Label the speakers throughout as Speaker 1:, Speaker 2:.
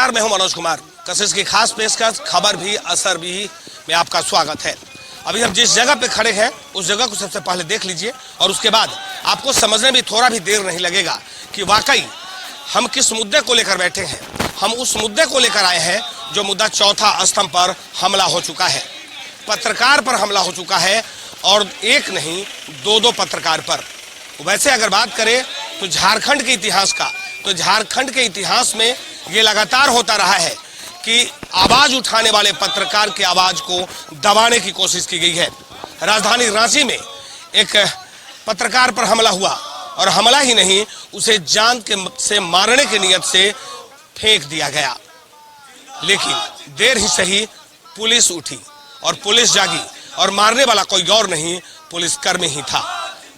Speaker 1: नमस्कार, मैं हूं मनोज कुमार। कशिश की खास पेशकश खबर भी असर भी में आपका स्वागत है। अभी हम जिस जगह पे खड़े हैं उस जगह को सबसे पहले देख लीजिए और उसके बाद आपको समझने में थोड़ा भी देर नहीं लगेगा कि वाकई हम किस मुद्दे को लेकर बैठे हैं। हम उस मुद्दे को लेकर आए हैं जो मुद्दा चौथा स्तंभ पर हमला हो चुका है, पत्रकार पर हमला हो चुका है, और एक नहीं दो पत्रकार पर। वैसे अगर बात करें तो झारखंड के इतिहास का, तो झारखंड के इतिहास में ये लगातार होता रहा है कि आवाज उठाने वाले पत्रकार की आवाज को दबाने की कोशिश की गई है। राजधानी रांची में एक पत्रकार पर हमला हुआ और हमला ही नहीं, उसे जान से मारने की नियत से फेंक दिया गया। लेकिन देर ही सही पुलिस उठी और पुलिस जागी और मारने वाला कोई और नहीं, पुलिसकर्मी ही था।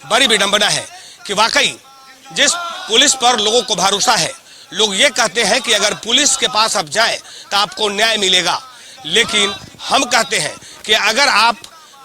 Speaker 1: बड़ी विडंबना है कि वाकई जिस पुलिस पर लोगों को भरोसा है, लोग ये कहते हैं कि अगर पुलिस के पास आप जाएं तो आपको न्याय मिलेगा, लेकिन हम कहते हैं कि अगर आप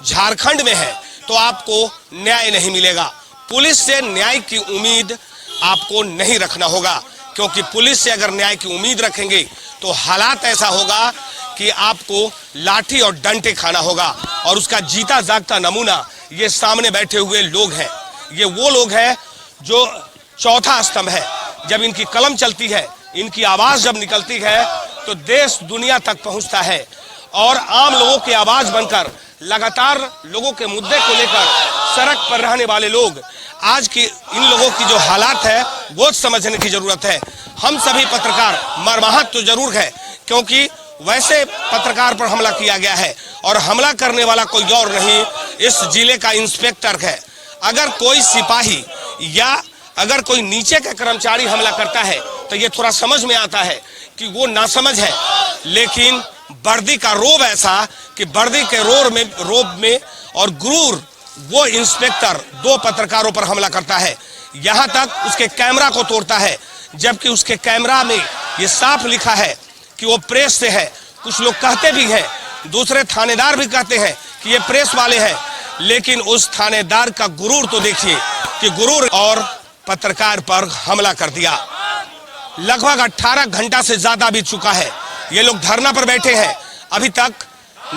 Speaker 1: झारखंड में हैं तो आपको न्याय नहीं मिलेगा। पुलिस से न्याय की उम्मीद आपको नहीं रखना होगा, क्योंकि पुलिस से अगर न्याय की उम्मीद रखेंगे तो हालात ऐसा होगा कि आपको लाठी और डंडे खाना होगा। और उसका जीता जागता नमूना ये सामने बैठे हुए लोग हैं। ये वो लोग हैं जो चौथा स्तंभ है। जब इनकी कलम चलती है, इनकी आवाज जब निकलती है तो देश दुनिया तक पहुंचता है और आम लोगों की आवाज बनकर लगातार लोगों के मुद्दे को लेकर सड़क पर रहने वाले लोग, आज की इन लोगों की जो हालात है वो समझने की जरूरत है। हम सभी पत्रकार मर्माहत तो जरूर है, क्योंकि वैसे पत्रकार पर हमला किया गया है और हमला करने वाला कोई और नहीं, इस जिले का इंस्पेक्टर है। अगर कोई सिपाही या अगर कोई नीचे का कर्मचारी हमला करता है तो ये थोड़ा समझ में आता है कि वो नासमझ है, लेकिन वर्दी का रोब ऐसा कि वर्दी के रोब में और गुरूर वो इंस्पेक्टर दो पत्रकारों पर हमला करता है, यहाँ तक उसके कैमरा को तोड़ता है, जबकि उसके कैमरा में ये साफ लिखा है कि वो प्रेस से है। कुछ लोग कहते भी हैं, दूसरे थानेदार भी कहते हैं कि ये प्रेस वाले हैं, लेकिन उस थानेदार का गुरूर तो देखिए कि गुरूर और पत्रकार पर हमला कर दिया। लगभग 18 घंटा से ज्यादा बीत चुका है, ये लोग धरना पर बैठे हैं, अभी तक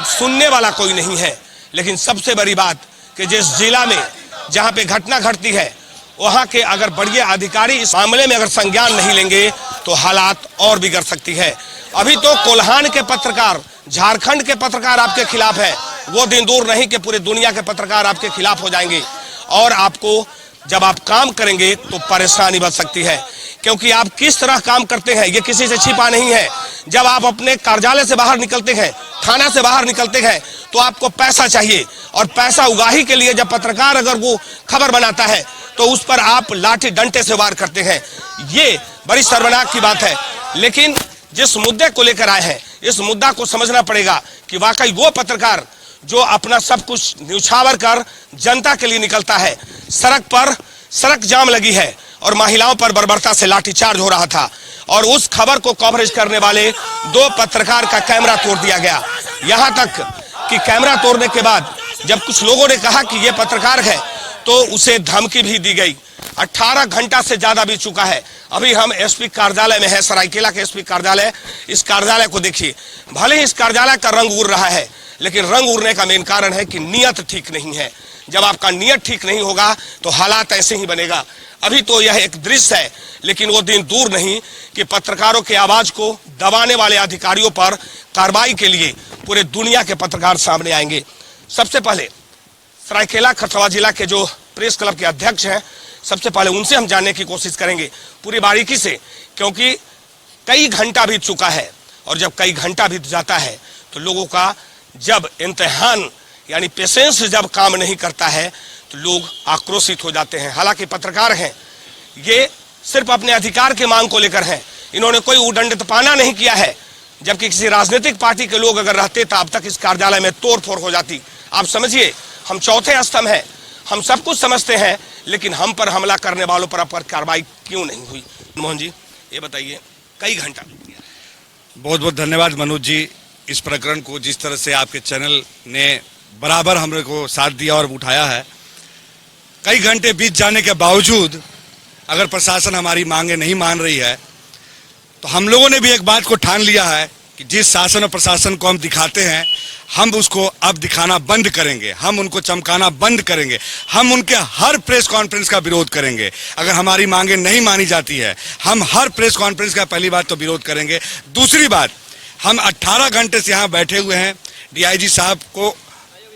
Speaker 1: सुनने वाला कोई नहीं है। लेकिन सबसे बड़ी बात कि जिस जिला में जहां पे घटना घटती है वहां के अगर बड़े अधिकारी इस मामले में अगर संज्ञान नहीं लेंगे तो हालात और बिगड़ सकती है। अभी तो कोल्हान के पत्रकार, झारखंड के पत्रकार आपके खिलाफ है, वो दिन दूर नहीं कि पूरे दुनिया के पत्रकार आपके खिलाफ हो जाएंगे और आपको जब आप काम करेंगे तो परेशानी बढ़ सकती है, क्योंकि आप किस तरह काम करते हैं ये किसी से छिपा नहीं है। जब आप अपने कार्यालय से बाहर निकलते हैं, थाना से बाहर निकलते हैं, तो आपको पैसा चाहिए और पैसा उगाही के लिए जब पत्रकार अगर वो खबर बनाता है तो उस पर आप लाठी डंडे से वार करते हैं। ये बड़ी शर्मनाक की बात है। लेकिन जिस मुद्दे को लेकर आए हैं, इस मुद्दा को समझना पड़ेगा कि वाकई वो पत्रकार जो अपना सब कुछ न्यौछावर कर जनता के लिए निकलता है, सड़क जाम लगी है और महिलाओं पर बर्बरता से लाठीचार्ज हो रहा था और उस खबर को कवरेज करने वाले दो पत्रकार का कैमरा तोड़ दिया गया। यहां तक कि कैमरा तोड़ने के बाद जब कुछ लोगों ने कहा कि यह पत्रकार है तो उसे धमकी भी दी गई। 18 घंटा से ज्यादा बीत चुका है। अभी हम एसपी कार्यालय में है, सरायकेला के एसपी कार्यालय। इस कार्यालय को देखिए, भले ही इस कार्यालय का रंग उड़ रहा है, लेकिन रंग उड़ने का मेन कारण है कि नियत ठीक नहीं है। जब आपका नियत ठीक नहीं होगा तो हालात ऐसे ही बनेगा। अभी तो यह एक दृश्य है, लेकिन वो दिन दूर नहीं कि पत्रकारों की आवाज को दबाने वाले अधिकारियों पर कार्रवाई के लिए पूरे दुनिया के पत्रकार सामने आएंगे। सबसे पहले सरायकेला खरसावां जिला के जो प्रेस क्लब के अध्यक्ष हैं, सबसे पहले उनसे हम जानने की कोशिश करेंगे पूरी बारीकी से, क्योंकि कई घंटा बीत चुका है और जब कई घंटा बीत जाता है तो लोगों का जब इम्तिहान यानी पेशेंस जब काम नहीं करता है तो लोग आक्रोशित हो जाते हैं। हालांकि पत्रकार हैं, ये सिर्फ अपने अधिकार की मांग को लेकर हैं, इन्होंने कोई उद्दंडपाना नहीं किया है। जबकि किसी राजनीतिक पार्टी के लोग अगर रहते तो अब तक इस कार्यालय में तोड़फोड़ हो जाती। आप समझिए, हम चौथे स्तंभ हैं, हम सब कुछ समझते हैं, लेकिन हम पर हमला करने वालों पर कार्रवाई क्यों नहीं हुई? मोहन जी ये बताइए, कई घंटा?
Speaker 2: बहुत बहुत धन्यवाद मनोज जी, इस प्रकरण को जिस तरह से आपके चैनल ने बराबर हमरे को साथ दिया और उठाया है। कई घंटे बीत जाने के बावजूद अगर प्रशासन हमारी मांगे नहीं मान रही है तो हम लोगों ने भी एक बात को ठान लिया है कि जिस शासन और प्रशासन को हम दिखाते हैं, हम उसको अब दिखाना बंद करेंगे, हम उनको चमकाना बंद करेंगे, हम उनके हर प्रेस कॉन्फ्रेंस का विरोध करेंगे। अगर हमारी मांगे नहीं मानी जाती है, हम हर प्रेस कॉन्फ्रेंस का पहली बात तो विरोध करेंगे। दूसरी बात, हम 18 घंटे से यहाँ बैठे हुए हैं, डीआईजी साहब को,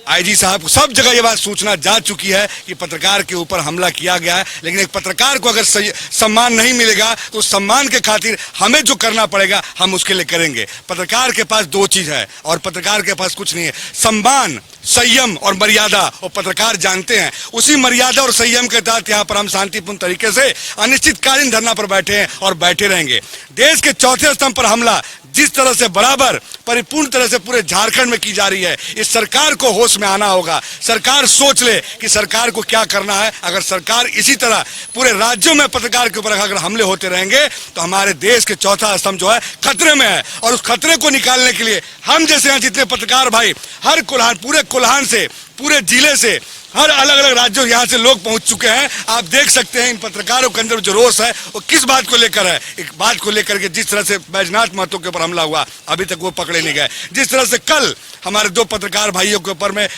Speaker 2: आईजी साहब को सब जगह ये बात सूचना जा चुकी है कि पत्रकार के ऊपर हमला किया गया है, लेकिन एक पत्रकार को अगर सम्मान नहीं मिलेगा तो सम्मान के खातिर हमें जो करना पड़ेगा हम उसके लिए करेंगे। पत्रकार के पास दो चीज है और पत्रकार के पास कुछ नहीं है, सम्मान, संयम और मर्यादा, और पत्रकार जानते हैं। उसी मर्यादा और संयम के तहत यहाँ पर हम शांतिपूर्ण तरीके से अनिश्चितकालीन धरना पर बैठे हैं और बैठे रहेंगे। देश के चौथे स्तंभ पर हमला जिस तरह से बराबर परिपूर्ण तरह से पूरे झारखंड में की जा रही है, इस सरकार को होश में आना होगा। सरकार सोच ले कि सरकार को क्या करना है। अगर सरकार इसी तरह पूरे राज्यों में पत्रकार के ऊपर अगर हमले होते रहेंगे तो हमारे देश के चौथा स्तंभ जो है खतरे में है, और उस खतरे को निकालने के लिए हम जैसे यहाँ जितने पत्रकार भाई हर कोल्हान, पूरे कोल्हान से, पूरे जिले से, हर अलग अलग राज्यों यहाँ से लोग पहुंच चुके हैं। आप देख सकते हैं इन पत्रकारों के अंदर जो रोष है वो किस बात को लेकर है। एक बात को लेकर के जिस तरह से बैजनाथ महतो के ऊपर हमला हुआ, अभी तक वो पकड़े नहीं गए। जिस तरह से कल हमारे 2 पत्रकार भाइयों के ऊपर में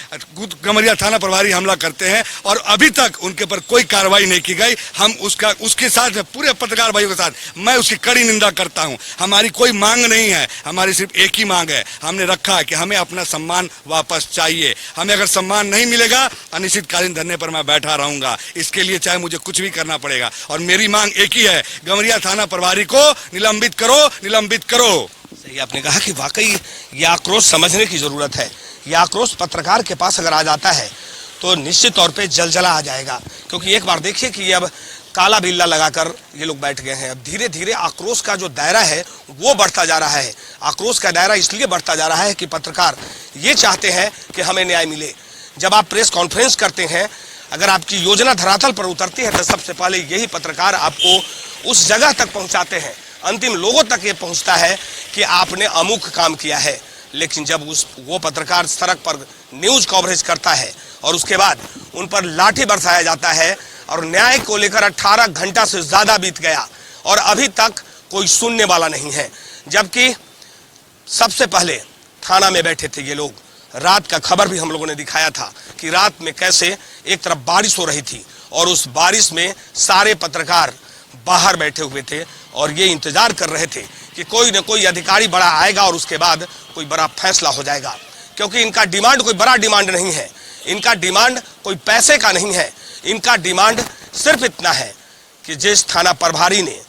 Speaker 2: गमरिया थाना प्रभारी हमला करते हैं और अभी तक उनके ऊपर कोई कार्रवाई नहीं की गई। हम उसके साथ में पूरे पत्रकार भाइयों के साथ मैं उसकी कड़ी निंदा करता हूं। हमारी कोई मांग नहीं है, हमारी सिर्फ एक ही मांग है, हमने रखा है कि हमें अपना सम्मान वापस चाहिए। हमें अगर सम्मान नहीं मिलेगा अनिश्चितकालीन धरने पर मैं बैठा रहूंगा, इसके लिए चाहे मुझे कुछ भी करना पड़ेगा। और मेरी मांग एक ही है, गमरिया थाना प्रभारी को निलंबित करो, निलंबित करो।
Speaker 1: सही आपने कहा कि वाकई ये आक्रोश समझने की जरूरत है। ये आक्रोश पत्रकार के पास अगर आ जाता है तो निश्चित तौर पे जलजला आ जाएगा, क्योंकि एक बार देखिए कि ये अब काला बिल्ला लगाकर ये लोग बैठ गए हैं। अब धीरे धीरे आक्रोश का जो दायरा है वो बढ़ता जा रहा है। आक्रोश का दायरा इसलिए बढ़ता जा रहा है कि पत्रकार ये चाहते हैं कि हमें न्याय मिले। जब आप प्रेस कॉन्फ्रेंस करते हैं, अगर आपकी योजना धरातल पर उतरती है तो सबसे पहले यही पत्रकार आपको उस जगह तक पहुंचाते हैं, अंतिम लोगों तक ये पहुंचता है कि आपने अमुक काम किया है। लेकिन जब वो पत्रकार सड़क पर न्यूज कवरेज करता है और उसके बाद उन पर लाठी बरसाया जाता है और न्याय को लेकर 18 घंटा से ज्यादा बीत गया और अभी तक कोई सुनने वाला नहीं है, जबकि सबसे पहले थाना में बैठे थे ये लोग। रात का खबर भी हम लोगों ने दिखाया था कि रात में कैसे एक तरफ बारिश हो रही थी और उस बारिश में सारे पत्रकार बाहर बैठे हुए थे और ये इंतजार कर रहे थे कि कोई न कोई अधिकारी बड़ा आएगा और उसके बाद कोई बड़ा फैसला हो जाएगा। क्योंकि इनका डिमांड कोई बड़ा डिमांड नहीं है, इनका डिमांड कोई पैसे का नहीं है, इनका डिमांड सिर्फ इतना है कि जिस थाना प्रभारी ने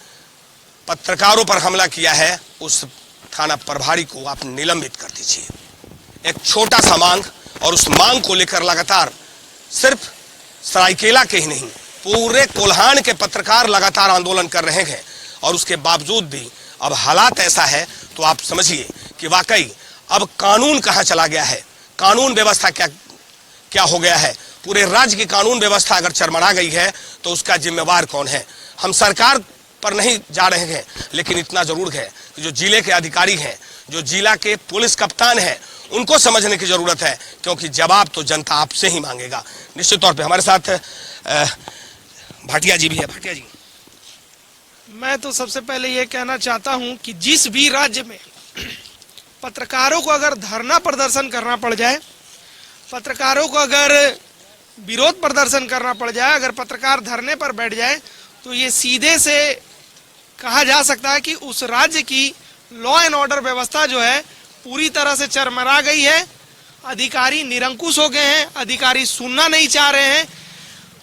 Speaker 1: पत्रकारों पर हमला किया है उस थाना प्रभारी को आप निलंबित कर दीजिए। एक छोटा सा मांग, और उस मांग को लेकर लगातार सिर्फ सरायकेला के ही नहीं पूरे कोल्हान के पत्रकार लगातार आंदोलन कर रहे हैं। और उसके बावजूद भी अब हालात ऐसा है तो आप समझिए कि वाकई अब कानून कहां चला गया है, कानून व्यवस्था क्या हो गया है। पूरे राज्य की कानून व्यवस्था अगर चरमरा गई है तो उसका जिम्मेवार कौन है। हम सरकार पर नहीं जा रहे हैं, लेकिन इतना जरूर है कि जो जिले के अधिकारी हैं, जो जिला के पुलिस कप्तान हैं, उनको समझने की जरूरत है, क्योंकि जवाब तो जनता आपसे ही मांगेगा। निश्चित तौर पे हमारे साथ भाटिया जी भी है। भाटिया जी,
Speaker 3: मैं तो सबसे पहले ये कहना चाहता हूं कि जिस भी राज्य में पत्रकारों को अगर धरना प्रदर्शन करना पड़ जाए, पत्रकारों को अगर विरोध प्रदर्शन करना पड़ जाए, अगर पत्रकार धरने पर बैठ जाए, तो ये सीधे से कहा जा सकता है कि उस राज्य की लॉ एंड ऑर्डर व्यवस्था जो है पूरी तरह से चरमरा गई है। अधिकारी निरंकुश हो गए हैं, अधिकारी सुनना नहीं चाह रहे हैं,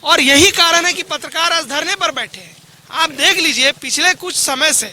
Speaker 3: और यही कारण है कि पत्रकार आज धरने पर बैठे हैं। आप देख लीजिए, पिछले कुछ समय से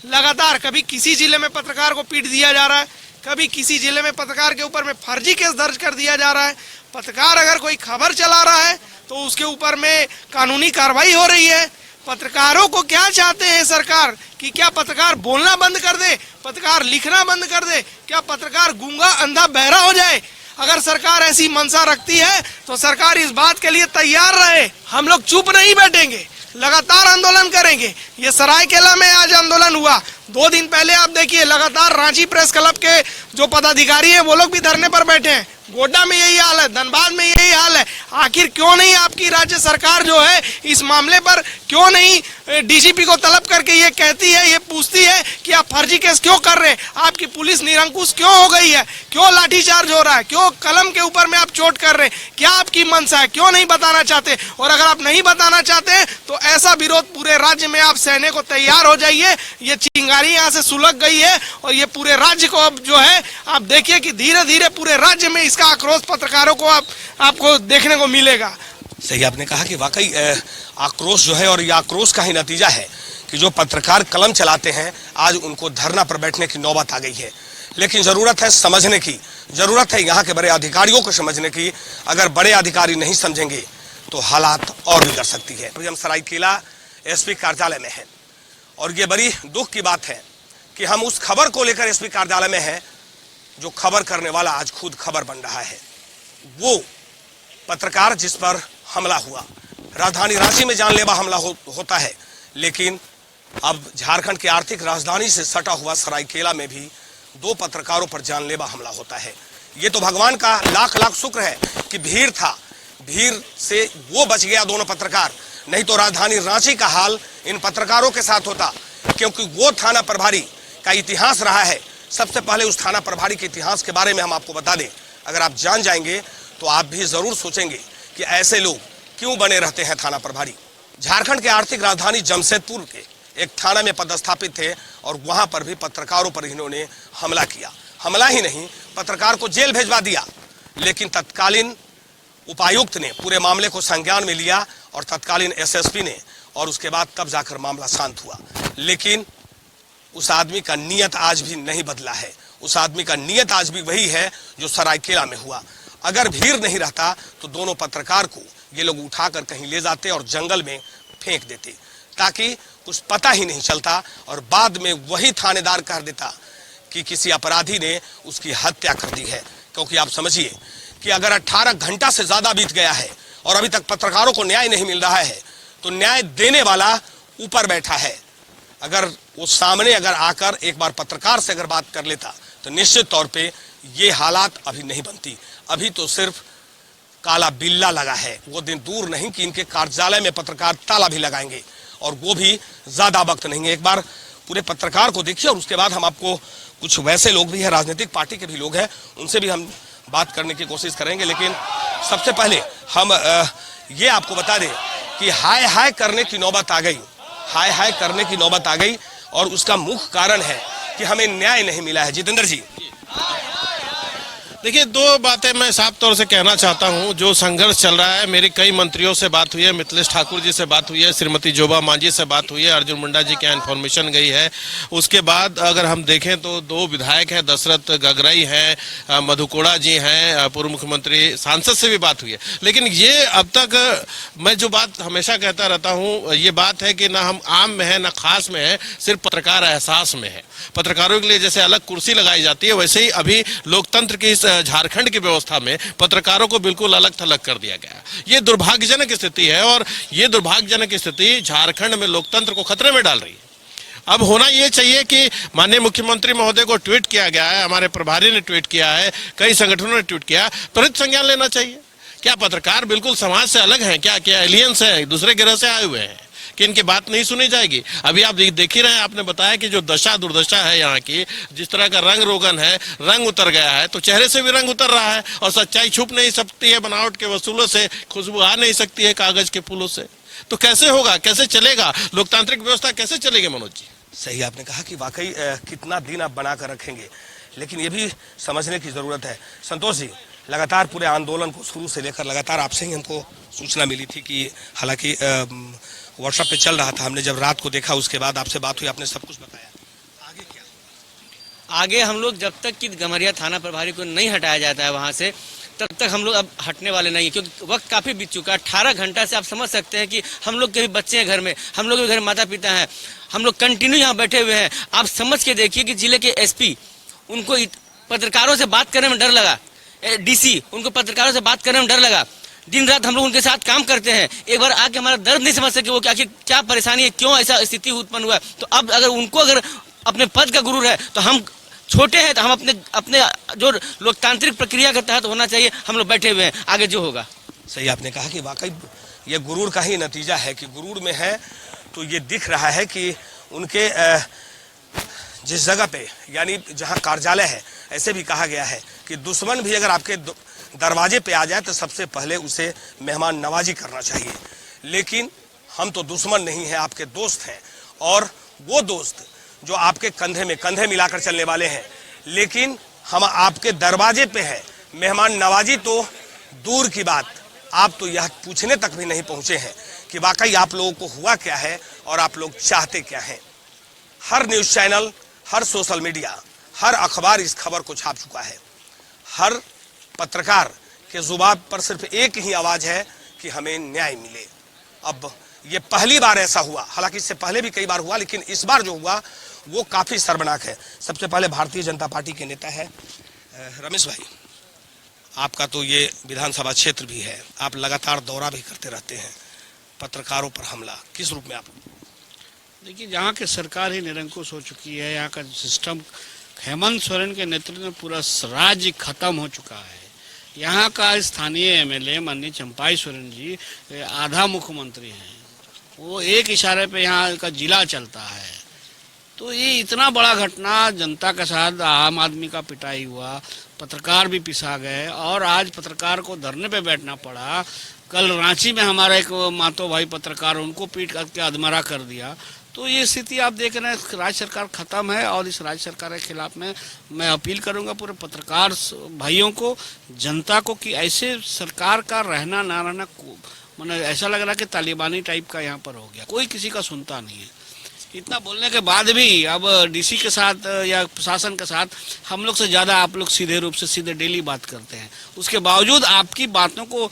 Speaker 3: लगातार कभी किसी जिले में पत्रकार को पीट दिया जा रहा है, कभी किसी जिले में पत्रकार के ऊपर में फर्जी केस दर्ज कर दिया जा रहा है। पत्रकार अगर कोई खबर चला रहा है तो उसके ऊपर में कानूनी कार्रवाई हो रही है। पत्रकारों को क्या चाहते हैं सरकार कि क्या पत्रकार बोलना बंद कर दे, पत्रकार लिखना बंद कर दे, क्या पत्रकार गूंगा अंधा बहरा हो जाए? अगर सरकार ऐसी मंशा रखती है तो सरकार इस बात के लिए तैयार रहे। हम लोग चुप नहीं बैठेंगे, लगातार आंदोलन करेंगे। ये सरायकेला में आज आंदोलन हुआ, 2 दिन पहले आप देखिए लगातार रांची प्रेस क्लब के जो पदाधिकारी है वो लोग भी धरने पर बैठे हैं। गोड्डा में यही हाल है, धनबाद में यही हाल है। आखिर क्यों नहीं आपकी राज्य सरकार जो है इस मामले पर क्यों नहीं डीजीपी को तलब करके ये कहती है, ये पूछती है कि आप फर्जी केस क्यों कर रहे हैं? आपकी पुलिस निरंकुश क्यों हो गई है? क्यों लाठीचार्ज हो रहा है? क्यों कलम के ऊपर में आप चोट कर रहे हैं? क्या आपकी मंशा है? क्यों नहीं बताना चाहते? और अगर आप नहीं बताना चाहते तो ऐसा विरोध पूरे राज्य में आप सहने को तैयार हो जाइए। ये चिंगारी यहाँ से सुलग गई है और ये पूरे राज्य को अब जो है आप देखिए कि धीरे धीरे पूरे राज्य में इसका आक्रोश पत्रकारों को आपको देखने को मिलेगा।
Speaker 1: सही आपने कहा कि वाकई आक्रोश जो है, और ये आक्रोश का ही नतीजा है कि जो पत्रकार कलम चलाते हैं आज उनको धरना पर बैठने की नौबत आ गई है। लेकिन जरूरत है समझने की, जरूरत है यहाँ के बड़े अधिकारियों को समझने की। अगर बड़े अधिकारी नहीं समझेंगे तो हालात और बिगड़ सकती है। अभी हम सरायकेला एसपी कार्यालय में हैं और ये बड़ी दुख की बात है कि हम उस खबर को लेकर एसपी कार्यालय में हैं जो खबर करने वाला आज खुद खबर बन रहा है। वो पत्रकार जिस पर हमला हुआ, राजधानी रांची में जानलेवा हमला होता है, लेकिन अब झारखंड की आर्थिक राजधानी से सटा हुआ सरायकेला में भी 2 पत्रकारों पर जानलेवा हमला होता है। ये तो भगवान का लाख लाख शुक्र है कि भीड़ था, भीड़ से वो बच गया दोनों पत्रकार, नहीं तो राजधानी रांची का हाल इन पत्रकारों के साथ होता। क्योंकि वो थाना प्रभारी का इतिहास रहा है। सबसे पहले उस थाना प्रभारी के इतिहास के बारे में हम आपको बता दें। अगर आप जान जाएंगे तो आप भी जरूर सोचेंगे कि ऐसे लोग क्यों बने रहते हैं थाना प्रभारी। झारखंड के आर्थिक राजधानी जमशेदपुर के एक थाना में पदस्थापित थे और वहां पर भी पत्रकारों पर इन्होंने हमला किया। हमला ही नहीं, पत्रकार को जेल भेजवा दिया। लेकिन तत्कालीन उपायुक्त ने पूरे मामले को संज्ञान में लिया और तत्कालीन एसएसपी ने, और उसके बाद तब जाकर मामला शांत हुआ। लेकिन उस आदमी का नियत आज भी नहीं बदला है। उस आदमी का नियत आज भी वही है जो सरायकेला में हुआ। अगर भीड़ नहीं रहता तो दोनों पत्रकार को ये लोग उठाकर कहीं ले जाते और जंगल में फेंक देते, ताकि कुछ पता ही नहीं चलता और बाद में वही थानेदार कह देता कि किसी अपराधी ने उसकी हत्या कर दी है। क्योंकि आप समझिए कि अगर 18 घंटा से ज्यादा बीत गया है और अभी तक पत्रकारों को न्याय नहीं मिल रहा है तो न्याय देने वाला ऊपर बैठा है। अगर वो सामने अगर आकर एक बार पत्रकार से अगर बात कर लेता तो निश्चित तौर पे ये हालात अभी नहीं बनती। अभी तो सिर्फ काला बिल्ला लगा है। वो दिन दूर नहीं कि इनके कार्यालय में पत्रकार ताला भी लगाएंगे, और वो भी ज्यादा वक्त नहीं है। एक बार पूरे पत्रकार को देखिए और उसके बाद हम आपको कुछ वैसे लोग भी हैं, राजनीतिक पार्टी के भी लोग हैं, उनसे भी हम बात करने की कोशिश करेंगे। लेकिन सबसे पहले हम ये आपको बता दें कि हाय हाय करने की नौबत आ गई, हाय हाय करने की नौबत आ गई, और उसका मुख्य कारण है कि हमें न्याय नहीं मिला है। जितेंद्र जी,
Speaker 4: देखिए, 2 बातें मैं साफ तौर से कहना चाहता हूं। जो संघर्ष चल रहा है, मेरी कई मंत्रियों से बात हुई है, मिथिलेश ठाकुर जी से बात हुई है, श्रीमती जोबा मांझी से बात हुई है, अर्जुन मुंडा जी के यहाँ इन्फॉर्मेशन गई है। उसके बाद अगर हम देखें तो 2 विधायक हैं, दशरथ गगराई हैं, मधुकोड़ा जी हैं, पूर्व मुख्यमंत्री, सांसद से भी बात हुई है। लेकिन ये अब तक मैं जो बात हमेशा कहता रहता हूँ, ये बात है कि ना हम आम में है ना खास में है, सिर्फ पत्रकार एहसास में है। पत्रकारों के लिए जैसे अलग कुर्सी लगाई जाती है, वैसे ही अभी लोकतंत्र की इस झारखंड की व्यवस्था में पत्रकारों को बिल्कुल अलग थलग कर दिया गया। ये दुर्भाग्यजनक स्थिति है और ये दुर्भाग्यजनक स्थिति झारखंड में लोकतंत्र को खतरे में डाल रही है। अब होना ये चाहिए कि माननीय मुख्यमंत्री महोदय को ट्वीट किया गया है, हमारे प्रभारी ने ट्वीट किया है, कई संगठनों ने ट्वीट किया, त्वरित संज्ञान लेना चाहिए। क्या पत्रकार बिल्कुल समाज से अलग हैं? क्या एलियंस है, दूसरे ग्रह से आए हुए हैं कि इनकी बात नहीं सुनी जाएगी? अभी आप देख ही रहे हैं, आपने बताया कि जो दशा दुर्दशा है यहाँ की, जिस तरह का रंग रोगन है, रंग उतर गया है, तो चेहरे से भी रंग उतर रहा है और सच्चाई छुप नहीं सकती है बनावट के वसूलों से, खुशबू आ नहीं सकती है कागज के फूलों से। तो कैसे होगा, कैसे चलेगा लोकतांत्रिक व्यवस्था, कैसे चलेगी? मनोज जी,
Speaker 1: सही आपने कहा कि वाकई कितना दिन आप बना कर रखेंगे, लेकिन ये भी समझने की जरूरत है। संतोष जी, लगातार पूरे आंदोलन को शुरू से लेकर लगातार आपसे ही हमको सूचना मिली थी कि हालांकि व्हाट्सएप पे चल रहा था, हमने जब रात को देखा उसके बाद आपसे बात हुई, आपने सब कुछ बताया। आगे क्या?
Speaker 5: आगे हम लोग जब तक कि गम्हरिया थाना प्रभारी को नहीं हटाया जाता है वहां से, तब तक हम लोग अब हटने वाले नहीं है, क्योंकि वक्त काफी बीत चुका है। 18 घंटा से आप समझ सकते हैं कि हम लोग के भी बच्चे हैं घर में, हम लोग के घर माता पिता हैं, हम लोग कंटिन्यू यहाँ बैठे हुए हैं। आप समझ के देखिए कि जिले के एसपी, उनको पत्रकारों से बात करने में डर लगा, डीसी, उनको पत्रकारों से बात करने में डर लगा। दिन रात हम लोग उनके साथ काम करते हैं, एक बार आके हमारा दर्द नहीं समझ सके वो कि आखिर क्या परेशानी है, क्यों ऐसा स्थिति उत्पन्न हुआ। तो अब अगर उनको अगर अपने पद का गुरूर है तो हम छोटे हैं, तो हम अपने अपने जो लोकतांत्रिक प्रक्रिया के तहत होना चाहिए, हम लोग बैठे हुए हैं, आगे जो होगा।
Speaker 1: सही आपने कहा कि वाकई ये गुरूर का ही नतीजा है कि गुरूर में है तो ये दिख रहा है कि उनके जिस जगह पे यानी जहां कार्यालय है, ऐसे भी कहा गया है कि दुश्मन भी अगर आपके दरवाजे पे आ जाए तो सबसे पहले उसे मेहमान नवाजी करना चाहिए। लेकिन हम तो दुश्मन नहीं है, आपके दोस्त हैं, और वो दोस्त जो आपके कंधे में कंधे मिलाकर चलने वाले हैं, लेकिन हम आपके दरवाजे पे है। मेहमान नवाजी तो दूर की बात, आप तो यह पूछने तक भी नहीं पहुंचे हैं कि वाकई आप लोगों को हुआ क्या है और आप लोग चाहते क्या हैं। हर न्यूज चैनल, हर सोशल मीडिया, हर अखबार इस खबर को छाप चुका है। हर पत्रकार के जुबान पर सिर्फ एक ही आवाज है कि हमें न्याय मिले। अब ये पहली बार ऐसा हुआ, हालांकि इससे पहले भी कई बार हुआ, लेकिन इस बार जो हुआ वो काफी शर्मनाक है। सबसे पहले भारतीय जनता पार्टी के नेता है रमेश भाई, आपका तो ये विधानसभा क्षेत्र भी है, आप लगातार दौरा भी करते रहते हैं। पत्रकारों पर हमला किस रूप में आप?
Speaker 6: देखिए, यहाँ की सरकार ही निरंकुश हो चुकी है। यहाँ का सिस्टम हेमंत सोरेन के नेतृत्व में पूरा राज्य खत्म हो चुका है। यहाँ का स्थानीय एमएलए माननीय चंपाई सोरेन जी आधा मुख्यमंत्री हैं, वो एक इशारे पे यहाँ का जिला चलता है। तो ये इतना बड़ा घटना जनता के साथ, आम आदमी का पिटाई हुआ, पत्रकार भी पिसा गए और आज पत्रकार को धरने पे बैठना पड़ा। कल रांची में हमारा एक मातो भाई पत्रकार, उनको पीट करके अधमरा कर दिया। तो ये स्थिति आप देख रहे हैं, राज्य सरकार खत्म है। और इस राज्य सरकार के खिलाफ में मैं अपील करूंगा पूरे पत्रकार भाइयों को, जनता को, कि ऐसे सरकार का रहना ना रहना, मतलब ऐसा लग रहा है कि तालिबानी टाइप का यहाँ पर हो गया, कोई किसी का सुनता नहीं है। इतना बोलने के बाद भी अब डीसी के साथ या प्रशासन के साथ हम लोग से ज़्यादा आप लोग सीधे रूप से सीधे डेली बात करते हैं, उसके बावजूद आपकी बातों को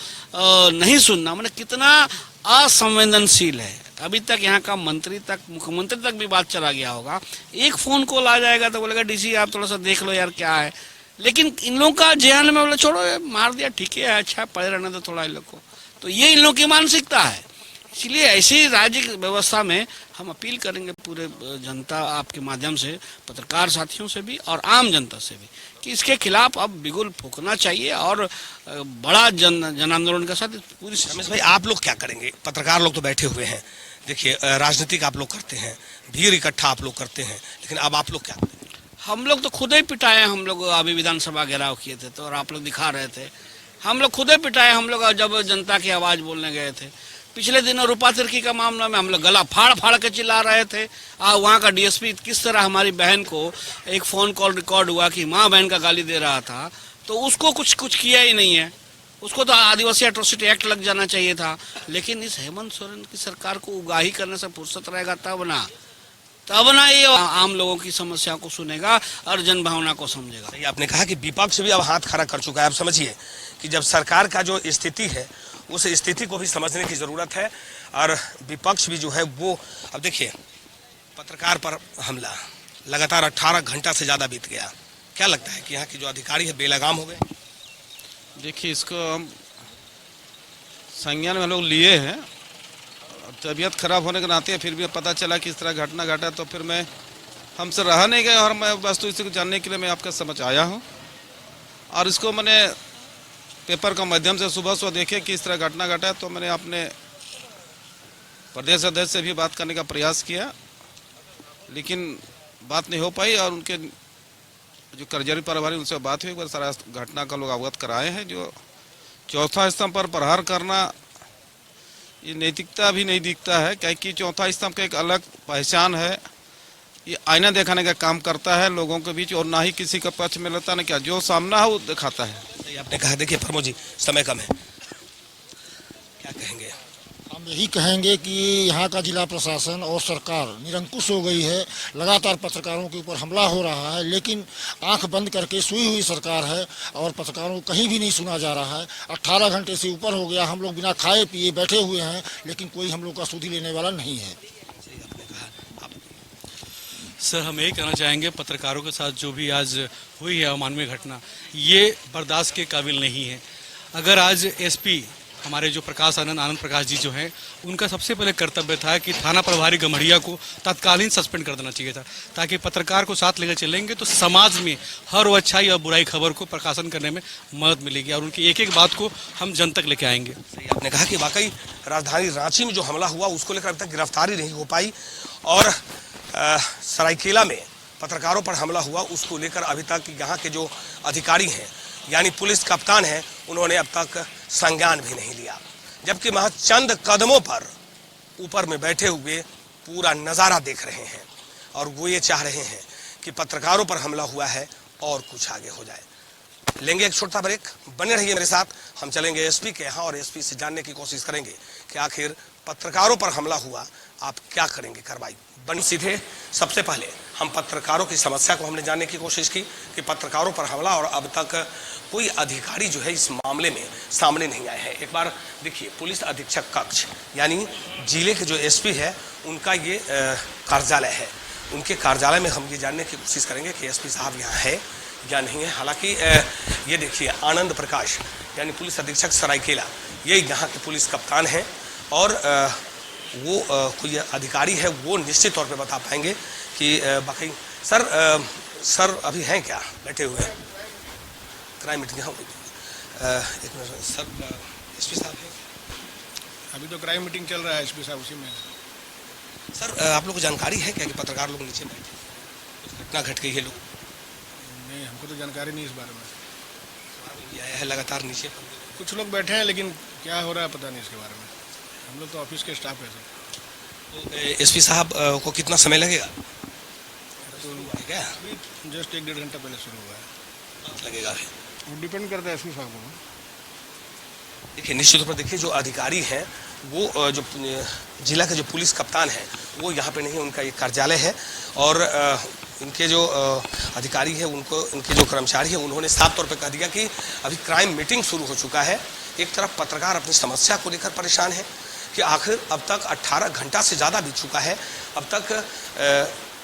Speaker 6: नहीं सुनना, मतलब कितना असंवेदनशील है। अभी तक यहाँ का मंत्री तक, मुख्यमंत्री तक भी बात चला गया होगा। एक फ़ोन कॉल आ जाएगा तो बोलेगा डीसी आप थोड़ा सा देख लो यार क्या है। लेकिन इन लोगों का जेहन में बोले छोड़ो मार दिया ठीक है, अच्छा पड़े रहने दो थोड़ा इन लोग को। तो ये इन लोगों की मानसिकता है। इसलिए ऐसी राज्य व्यवस्था में हम अपील करेंगे पूरे जनता आपके माध्यम से, पत्रकार साथियों से भी और आम जनता से भी, कि इसके खिलाफ अब बिगुल फूंकना चाहिए और बड़ा जन आंदोलन के साथ पूरी।
Speaker 1: रमेश भाई, आप लोग क्या करेंगे? पत्रकार लोग तो बैठे हुए हैं, देखिए राजनीतिक आप लोग करते हैं, भीड़ इकट्ठा आप लोग करते हैं, लेकिन अब आप लोग क्या करेंगे?
Speaker 6: हम लोग तो खुद ही पिटाए। हम लोग अभी विधानसभा घेराव किए थे तो, और आप लोग दिखा रहे थे, हम लोग खुद ही पिटाए। हम लोग जब जनता की आवाज बोलने गए थे पिछले दिनों रूपा तिर्की का मामला में, हम लोग गला फाड़ फाड़ के चिल्ला रहे थे। वहाँ का डीएसपी किस तरह हमारी बहन को एक फ़ोन कॉल रिकॉर्ड हुआ कि माँ बहन का गाली दे रहा था, तो उसको कुछ किया ही नहीं है। उसको तो आदिवासी एट्रोसिटी एक्ट लग जाना चाहिए था। लेकिन इस हेमंत सोरेन की सरकार को उगाही करने से फुर्सत रहेगा तब ना ये आम लोगों की समस्याओं को सुनेगा और जन भावना को समझेगा।
Speaker 1: सही आपने कहा कि विपक्ष भी अब हाथ खड़ा कर चुका है। आप समझिए कि जब सरकार का जो स्थिति है उस स्थिति को भी समझने की जरूरत है, और विपक्ष भी जो है वो, अब देखिए पत्रकार पर हमला लगातार 18 घंटा से ज्यादा बीत गया। क्या लगता है कि यहाँ की जो अधिकारी है बेलगाम हो गए?
Speaker 4: देखिए, इसको हम संज्ञान में लोग लिए हैं। तबीयत खराब होने के नाते फिर भी पता चला कि इस तरह घटना घटा, तो फिर मैं हमसे रहा नहीं गया और मैं वस्तु इसी को जानने के लिए मैं आपके समझ आया हूँ। और इसको मैंने पेपर के माध्यम से सुबह देखे कि इस तरह घटना घटा, तो मैंने अपने प्रदेश अध्यक्ष से भी बात करने का प्रयास किया, लेकिन बात नहीं हो पाई। और उनके जो कर्मचारी प्रभारी उनसे बात हुई, सारा घटना का लोग अवगत कराए हैं। जो चौथा स्तंभ पर प्रहार करना, ये नैतिकता भी नहीं दिखता है, क्योंकि चौथा स्तंभ का एक अलग पहचान है। ये आईना दिखाने का काम करता है लोगों के बीच, और ना ही किसी का पक्ष में लेता ना क्या, जो सामना है वो दिखाता है।
Speaker 1: आपने कहा, देखिए प्रमोद जी समय कम है, क्या कहेंगे?
Speaker 7: हम यही कहेंगे कि यहाँ का जिला प्रशासन और सरकार निरंकुश हो गई है। लगातार पत्रकारों के ऊपर हमला हो रहा है, लेकिन आंख बंद करके सोई हुई सरकार है और पत्रकारों को कहीं भी नहीं सुना जा रहा है। 18 घंटे से ऊपर हो गया, हम लोग बिना खाए पिए बैठे हुए हैं, लेकिन कोई हम लोग का सुधि लेने वाला नहीं है।
Speaker 8: सर, हम यही कहना चाहेंगे, पत्रकारों के साथ जो भी आज हुई है अमानवीय घटना, ये बर्दाश्त के काबिल नहीं है। अगर आज एसपी हमारे जो आनंद प्रकाश जी जो हैं, उनका सबसे पहले कर्तव्य था कि थाना प्रभारी गम्हरिया को तत्कालीन सस्पेंड कर देना चाहिए था, ताकि पत्रकार को साथ लेकर चलेंगे तो समाज में हर वो अच्छाई और बुराई खबर को प्रकाशन करने में मदद मिलेगी और उनकी एक एक बात को हम जन तक लेके आएंगे।
Speaker 1: आपने कहा कि वाकई राजधानी रांची में जो हमला हुआ उसको लेकर अभी तक गिरफ्तारी नहीं हो पाई और सरायकेला में पत्रकारों पर हमला हुआ उसको लेकर अभी तक यहाँ के जो अधिकारी हैं यानी पुलिस कप्तान हैं उन्होंने अब तक संज्ञान भी नहीं लिया, जबकि महज चंद कदमों पर ऊपर में बैठे हुए पूरा नज़ारा देख रहे हैं और वो ये चाह रहे हैं कि पत्रकारों पर हमला हुआ है और कुछ आगे हो जाए। लेंगे एक छोटा ब्रेक, बने रहिए मेरे साथ। हम चलेंगे एसपी के यहाँ और एसपी से जानने की कोशिश करेंगे कि आखिर पत्रकारों पर हमला हुआ आप क्या करेंगे कार्रवाई। बन सीधे सबसे पहले हम पत्रकारों की समस्या को हमने जानने की कोशिश की कि पत्रकारों पर हमला और अब तक कोई अधिकारी जो है इस मामले में सामने नहीं आए हैं। एक बार देखिए, पुलिस अधीक्षक कक्ष यानी जिले के जो एसपी है उनका ये कार्यालय है, उनके कार्यालय में हम ये जानने की कोशिश करेंगे कि एसपी साहब यहाँ है या नहीं है। हालांकि ये देखिए, आनंद प्रकाश यानी पुलिस अधीक्षक सरायकेला ये यहाँ के पुलिस कप्तान हैं और वो कोई अधिकारी है वो निश्चित तौर पे बता पाएंगे कि बाकी सर अभी हैं क्या बैठे हुए हैं क्राइम मीटिंग? हाँ एक मिनट सर, एसपी साहब हैं
Speaker 9: अभी तो क्राइम मीटिंग चल रहा है एसपी साहब उसी में।
Speaker 1: सर आप लोग को जानकारी है क्या कि पत्रकार लोग नीचे बैठे कुछ घटना घट गई है? लोग
Speaker 9: नहीं, हमको तो जानकारी नहीं इस बारे में।
Speaker 1: ये आया है लगातार नीचे
Speaker 9: कुछ लोग बैठे हैं लेकिन क्या हो रहा है पता नहीं इसके बारे में। हम लोग तो ऑफिस के स्टाफ है सर।
Speaker 1: तो एसपी साहब को कितना समय लगेगा?
Speaker 9: तो
Speaker 1: क्या
Speaker 9: अभी जस्ट 1-1.5 घंटा पहले शुरू हुआ है।
Speaker 1: लगेगा?
Speaker 9: वो डिपेंड करता है एसपी साहब को।
Speaker 1: देखिए, निश्चित रूप से देखिए जो अधिकारी हैं वो जो जिला के जो पुलिस कप्तान हैं वो यहाँ पे नहीं है, उनका एक कार्यालय है और इनके जो अधिकारी है उनको इनके जो कर्मचारी है उन्होंने साफ तौर पे कह दिया कि अभी क्राइम मीटिंग शुरू हो चुका है। एक तरफ पत्रकार अपनी समस्या को लेकर परेशान है कि आखिर अब तक 18 घंटा से ज़्यादा बीत चुका है, अब तक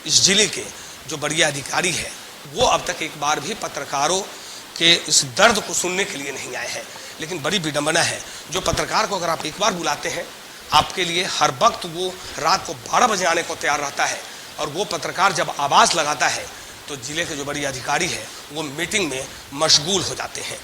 Speaker 1: इस जिले के जो बड़े अधिकारी है वो अब तक एक बार भी पत्रकारों के इस दर्द को सुनने के लिए नहीं आए हैं। लेकिन बड़ी विडंबना है, जो पत्रकार को अगर आप एक बार बुलाते हैं आपके लिए हर वक्त वो रात को 12 बजे आने को तैयार रहता है और वो पत्रकार जब आवाज़ लगाता है तो जिले के जो बड़ी अधिकारी है वो मीटिंग में मशगूल हो जाते हैं।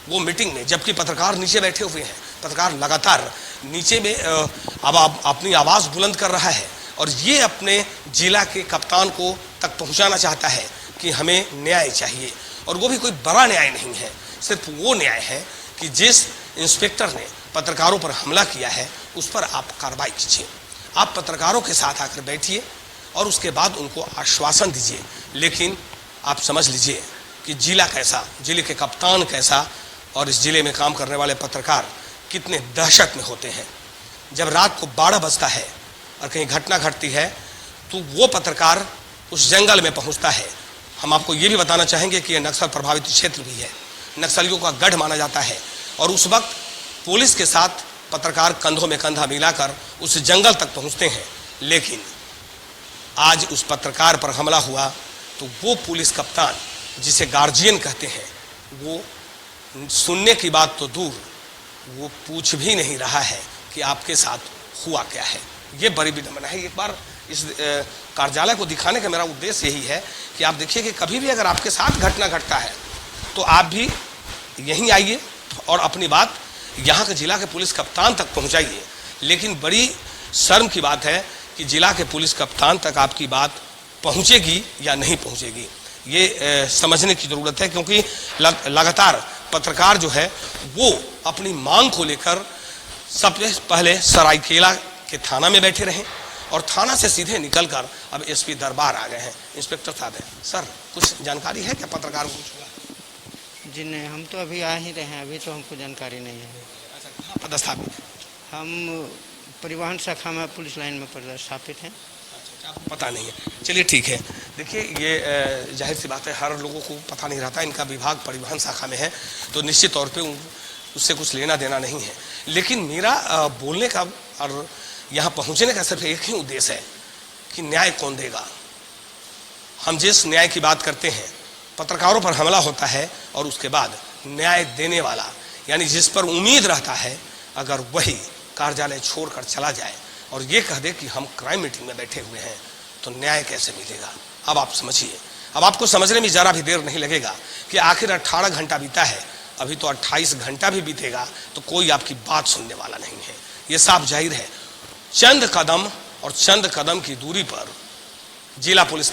Speaker 1: वो मीटिंग में जबकि पत्रकार नीचे बैठे हुए हैं, पत्रकार लगातार नीचे में अब अपनी आवाज़ बुलंद कर रहा है और ये अपने जिला के कप्तान को तक पहुंचाना चाहता है कि हमें न्याय चाहिए और वो भी कोई बड़ा न्याय नहीं है, सिर्फ वो न्याय है कि जिस इंस्पेक्टर ने पत्रकारों पर हमला किया है उस पर आप कार्रवाई कीजिए। आप पत्रकारों के साथ आकर बैठिए और उसके बाद उनको आश्वासन दीजिए। लेकिन आप समझ लीजिए कि जिला कैसा, जिले के कप्तान कैसा और इस जिले में काम करने वाले पत्रकार कितने दहशत में होते हैं। जब रात को 12 बजता है और कहीं घटना घटती है तो वो पत्रकार उस जंगल में पहुंचता है। हम आपको ये भी बताना चाहेंगे कि यह नक्सल प्रभावित क्षेत्र भी है, नक्सलियों का गढ़ माना जाता है और उस वक्त पुलिस के साथ पत्रकार कंधों में कंधा मिलाकर उस जंगल तक पहुंचते हैं। लेकिन आज उस पत्रकार पर हमला हुआ तो वो पुलिस कप्तान जिसे गार्जियन कहते हैं वो सुनने की बात तो दूर, वो पूछ भी नहीं रहा है कि आपके साथ हुआ क्या है। ये बड़ी विडंबना है। एक बार इस कार्यालय को दिखाने का मेरा उद्देश्य यही है कि आप देखिए कि कभी भी अगर आपके साथ घटना घटता है तो आप भी यहीं आइए और अपनी बात यहाँ के जिला के पुलिस कप्तान तक पहुँचाइए। लेकिन बड़ी शर्म की बात है कि जिला के पुलिस कप्तान तक आपकी बात पहुँचेगी या नहीं पहुँचेगी, ये समझने की ज़रूरत है। क्योंकि लगातार पत्रकार जो है वो अपनी मांग को लेकर सबसे पहले सरायकेला के थाना में बैठे रहे और थाना से सीधे निकलकर अब एसपी दरबार आ गए हैं। इंस्पेक्टर साहब हैं सर, कुछ जानकारी है क्या पत्रकार को कुछ हुआ?
Speaker 10: जी नहीं, हम तो अभी आ ही रहे हैं, अभी तो हमको जानकारी नहीं है।
Speaker 1: अच्छा, पदस्थापित
Speaker 10: हम परिवहन शाखा में पुलिस लाइन में पदस्थापित हैं।
Speaker 1: आपको पता नहीं है, चलिए ठीक है। देखिए ये जाहिर सी बात है, हर लोगों को पता नहीं रहता। इनका विभाग परिवहन शाखा में है तो निश्चित तौर पे उससे कुछ लेना देना नहीं है। लेकिन मेरा बोलने का और यहाँ पहुँचने का सिर्फ एक ही उद्देश्य है कि न्याय कौन देगा। हम जिस न्याय की बात करते हैं, पत्रकारों पर हमला होता है और उसके बाद न्याय देने वाला यानी जिस पर उम्मीद रहता है अगर वही कार्यालय छोड़कर चला जाए और ये कह दे कि हम क्राइम मीटिंग में बैठे हुए हैं, तो न्याय कैसे मिलेगा? अब आप समझिए, अब आपको समझने में जरा भी देर नहीं लगेगा कि आखिर 18 घंटा बीता है, अभी तो 28 घंटा भी बीतेगा तो कोई आपकी बात सुनने वाला नहीं है। ये साफ जाहिर है, चंद कदम और चंद कदम की दूरी पर जिला पुलिस